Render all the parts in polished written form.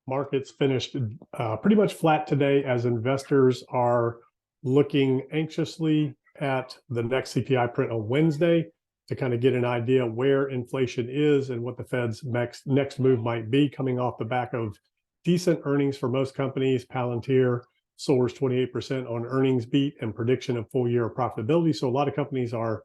markets finished pretty much flat today as investors are looking anxiously at the next CPI print on Wednesday to kind of get an idea where inflation is and what the Fed's next move might be, coming off the back of decent earnings for most companies. Palantir soars 28% on earnings beat and prediction of full year profitability. So a lot of companies are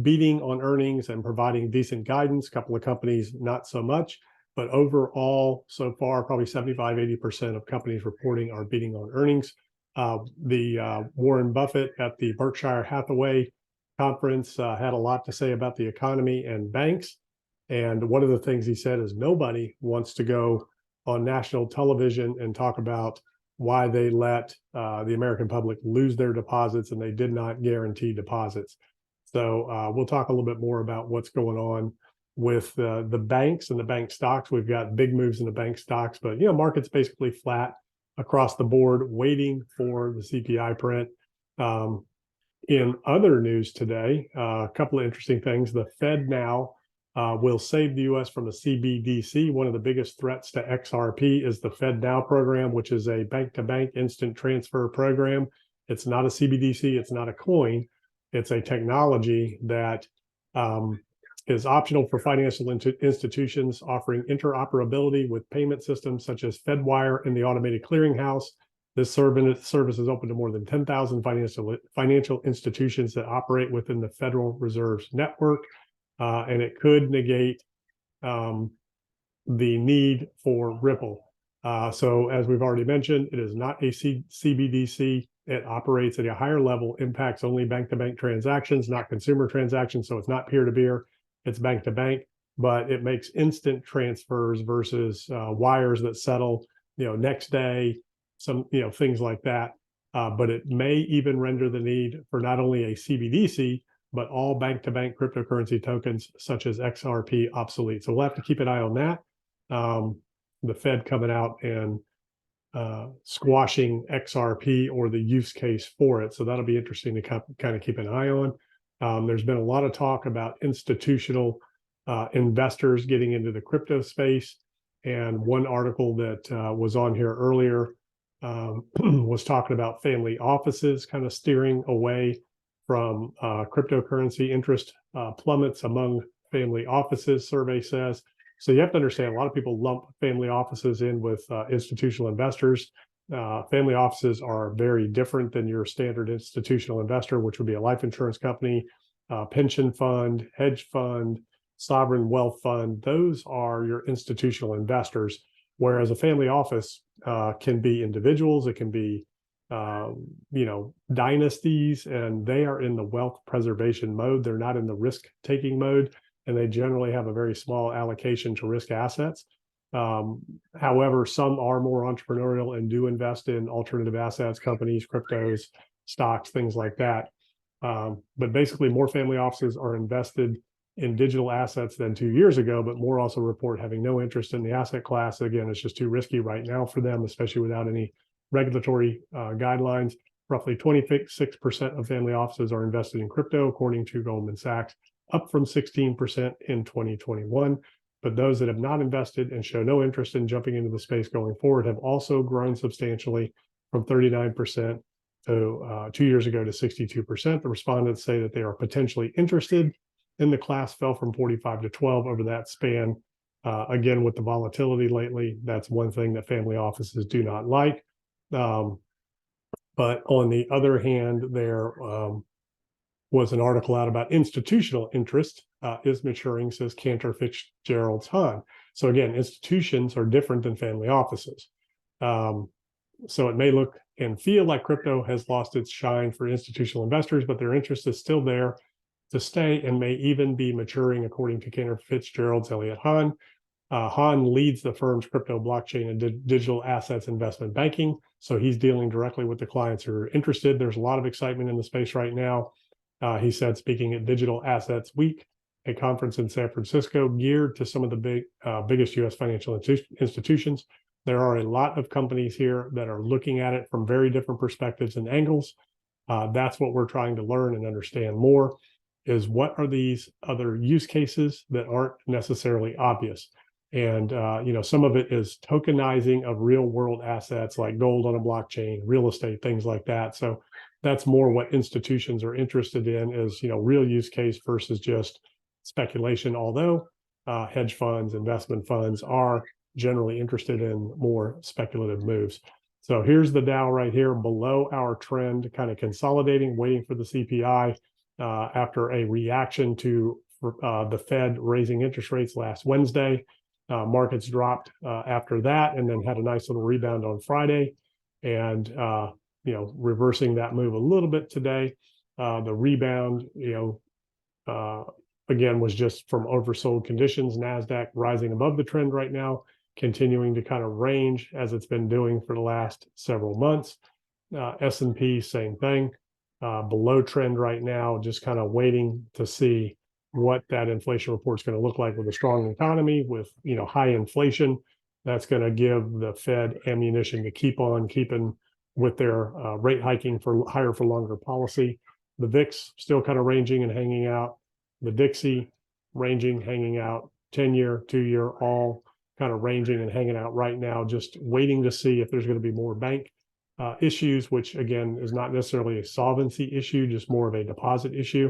beating on earnings and providing decent guidance. A couple of companies not so much, but overall, so far, probably 75-80% of companies reporting are beating on earnings. Warren Buffett at the Berkshire Hathaway conference had a lot to say about the economy and banks. And one of the things he said is nobody wants to go on national television and talk about why they let the American public lose their deposits and they did not guarantee deposits. So we'll talk a little bit more about what's going on with the banks and the bank stocks. We've got big moves in the bank stocks, but market's basically flat across the board, waiting for the CPI print. In other news today, a couple of interesting things. The Fed now will save the U.S. from a CBDC. One of the biggest threats to XRP is the Fed Now program, which is a bank-to-bank instant transfer program. It's not a CBDC. It's not a coin. It's a technology that is optional for financial institutions, offering interoperability with payment systems such as FedWire and the Automated Clearinghouse. This service is open to more than 10,000 financial institutions that operate within the Federal Reserve's network, and it could negate the need for Ripple. So as we've already mentioned, it is not a CBDC. It operates at a higher level, impacts only bank-to-bank transactions, not consumer transactions. So it's not peer-to-peer, it's bank-to-bank, but it makes instant transfers versus wires that settle, next day, some, things like that. But it may even render the need for not only a CBDC, but all bank-to-bank cryptocurrency tokens such as XRP obsolete. So we'll have to keep an eye on that. The Fed coming out and squashing XRP or the use case for it. So that'll be interesting to kind of keep an eye on. There's been a lot of talk about institutional investors getting into the crypto space. And one article that was on here earlier was talking about family offices kind of steering away from cryptocurrency. Interest plummets among family offices, survey says. So you have to understand, a lot of people lump family offices in with institutional investors. Family offices are very different than your standard institutional investor, which would be a life insurance company, pension fund, hedge fund, sovereign wealth fund. Those are your institutional investors, whereas a family office can be individuals, it can be dynasties, and they are in the wealth preservation mode. They're not in the risk-taking mode, and they generally have a very small allocation to risk assets. However, some are more entrepreneurial and do invest in alternative assets, companies, cryptos, stocks, things like that. But basically, more family offices are invested in digital assets than 2 years ago, but more also report having no interest in the asset class. Again, it's just too risky right now for them, especially without any regulatory guidelines. Roughly 26% of family offices are invested in crypto, according to Goldman Sachs, up from 16% in 2021. But those that have not invested and show no interest in jumping into the space going forward have also grown substantially from 39% to 2 years ago to 62%. The respondents say that they are potentially interested, and the class fell from 45 to 12 over that span. Again, with the volatility lately, that's one thing that family offices do not like. But on the other hand, there was an article out about institutional interest is maturing, says Cantor Fitzgerald's Hahn. So again, institutions are different than family offices. So it may look and feel like crypto has lost its shine for institutional investors, but their interest is still there to stay and may even be maturing, according to Cantor Fitzgerald's Elliott Hahn. Hahn leads the firm's crypto, blockchain, and digital assets investment banking. So he's dealing directly with the clients who are interested. There's a lot of excitement in the space right now. He said, speaking at Digital Assets Week, a conference in San Francisco geared to some of the biggest U.S. financial institutions. There are a lot of companies here that are looking at it from very different perspectives and angles. That's what we're trying to learn and understand more, is what are these other use cases that aren't necessarily obvious. And, some of it is tokenizing of real world assets like gold on a blockchain, real estate, things like that. So that's more what institutions are interested in is, real use case versus just speculation. Although hedge funds, investment funds are generally interested in more speculative moves. So here's the Dow right here below our trend, kind of consolidating, waiting for the CPI after a reaction to the Fed raising interest rates last Wednesday. Markets dropped after that and then had a nice little rebound on Friday and, reversing that move a little bit today. The rebound, again, was just from oversold conditions. NASDAQ rising above the trend right now, continuing to kind of range as it's been doing for the last several months. S&P, same thing, below trend right now, just kind of waiting to see what that inflation report is going to look like with a strong economy, with high inflation. That's going to give the Fed ammunition to keep on keeping with their rate hiking for higher for longer policy. The VIX still kind of ranging and hanging out. The Dixie ranging, hanging out. 10-year, 2-year, all kind of ranging and hanging out right now, just waiting to see if there's going to be more bank issues, which again is not necessarily a solvency issue, just more of a deposit issue.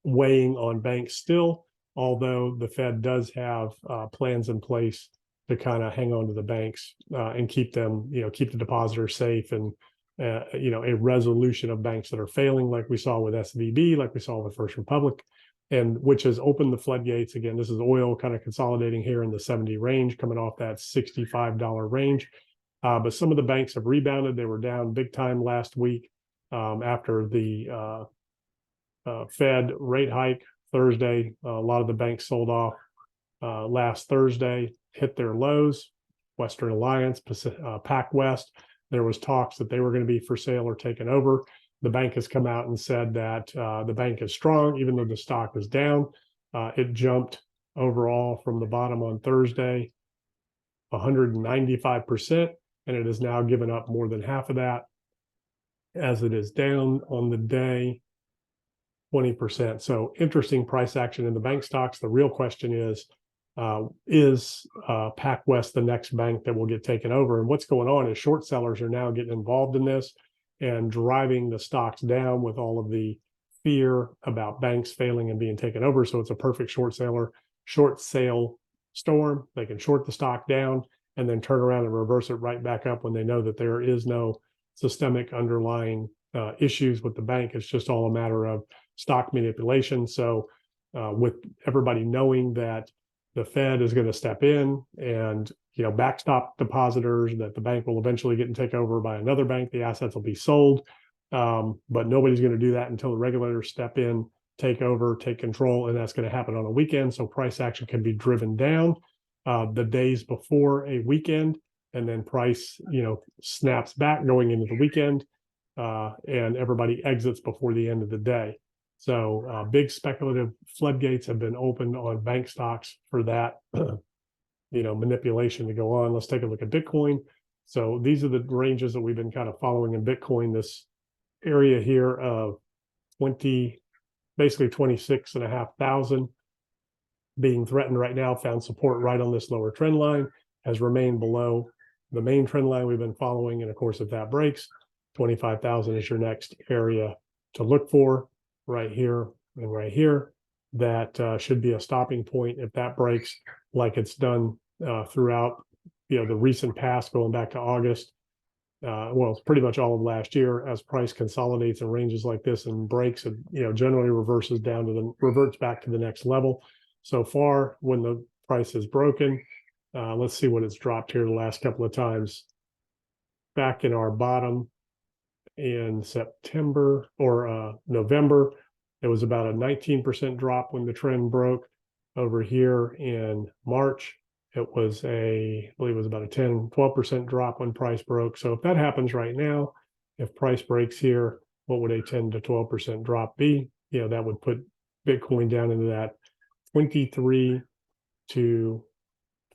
Weighing on banks still, although the Fed does have plans in place to kind of hang on to the banks and keep them, keep the depositors safe, and a resolution of banks that are failing, like we saw with SVB, like we saw with First Republic, and which has opened the floodgates. Again, this is oil kind of consolidating here in the 70 range, coming off that $65 range. But some of the banks have rebounded. They were down big time last week after the Fed rate hike Thursday. A lot of the banks sold off last Thursday, hit their lows. Western Alliance, PacWest, there was talks that they were going to be for sale or taken over. The bank has come out and said that the bank is strong, even though the stock is down. It jumped overall from the bottom on Thursday 195%, and it has now given up more than half of that, as it is down on the day 20%. So interesting price action in the bank stocks. The real question is PacWest the next bank that will get taken over? And what's going on is short sellers are now getting involved in this and driving the stocks down with all of the fear about banks failing and being taken over. So it's a perfect short sale storm. They can short the stock down and then turn around and reverse it right back up when they know that there is no systemic underlying issues with the bank. It's just all a matter of stock manipulation. So with everybody knowing that the Fed is going to step in and backstop depositors, that the bank will eventually get taken over by another bank, the assets will be sold, but nobody's going to do that until the regulators step in, take over, take control, and that's going to happen on a weekend. So price action can be driven down the days before a weekend, and then price snaps back going into the weekend, and everybody exits before the end of the day. So big speculative floodgates have been opened on bank stocks for that, manipulation to go on. Let's take a look at Bitcoin. So these are the ranges that we've been kind of following in Bitcoin. This area here of basically 26,500 being threatened right now, found support right on this lower trend line, has remained below the main trend line we've been following. And of course, if that breaks, 25,000 is your next area to look for. Right here and right here, that should be a stopping point. If that breaks, like it's done throughout the recent past, going back to August, well, it's pretty much all of last year, as price consolidates in ranges like this and breaks, it generally reverts back to the next level. So far, when the price is broken, let's see what it's dropped here the last couple of times. Back in our bottom in September or November, it was about a 19% drop when the trend broke. Over here in March, it was I believe it was about a 12% drop when price broke. So if that happens right now, if price breaks here, what would a 10 to 12% drop be? That would put Bitcoin down into that $23,000 to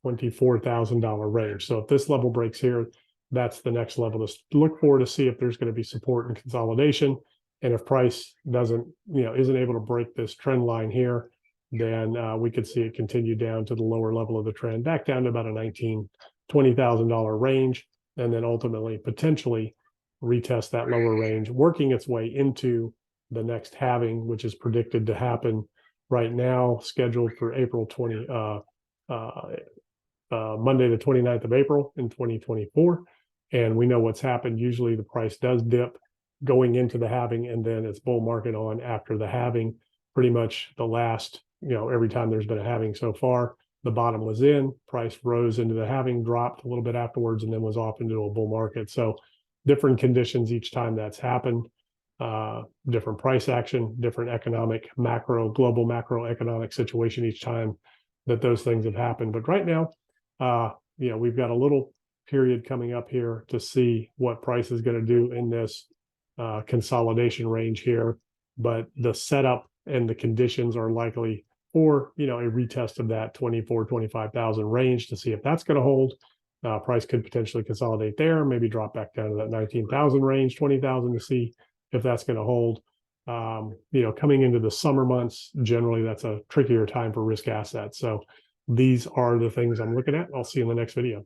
$24,000 range. So if this level breaks here, that's the next level to look for, to see if there's going to be support and consolidation. And if price isn't able to break this trend line here, then we could see it continue down to the lower level of the trend, back down to about a $20,000 range, and then ultimately potentially retest that lower range, working its way into the next halving, which is predicted to happen right now, scheduled for Monday, the 29th of April in 2024. And we know what's happened. Usually the price does dip going into the halving, and then it's bull market on after the halving. Pretty much the last, every time there's been a halving so far, the bottom was in, price rose into the halving, dropped a little bit afterwards, and then was off into a bull market. So different conditions each time that's happened, different price action, different global macroeconomic situation each time that those things have happened. But right now, we've got a little period coming up here to see what price is going to do in this consolidation range here. But the setup and the conditions are likely for, a retest of that 25,000 range to see if that's going to hold. Price could potentially consolidate there, maybe drop back down to that 19,000 range, 20,000 to see if that's going to hold. Coming into the summer months, generally that's a trickier time for risk assets. So these are the things I'm looking at. I'll see you in the next video.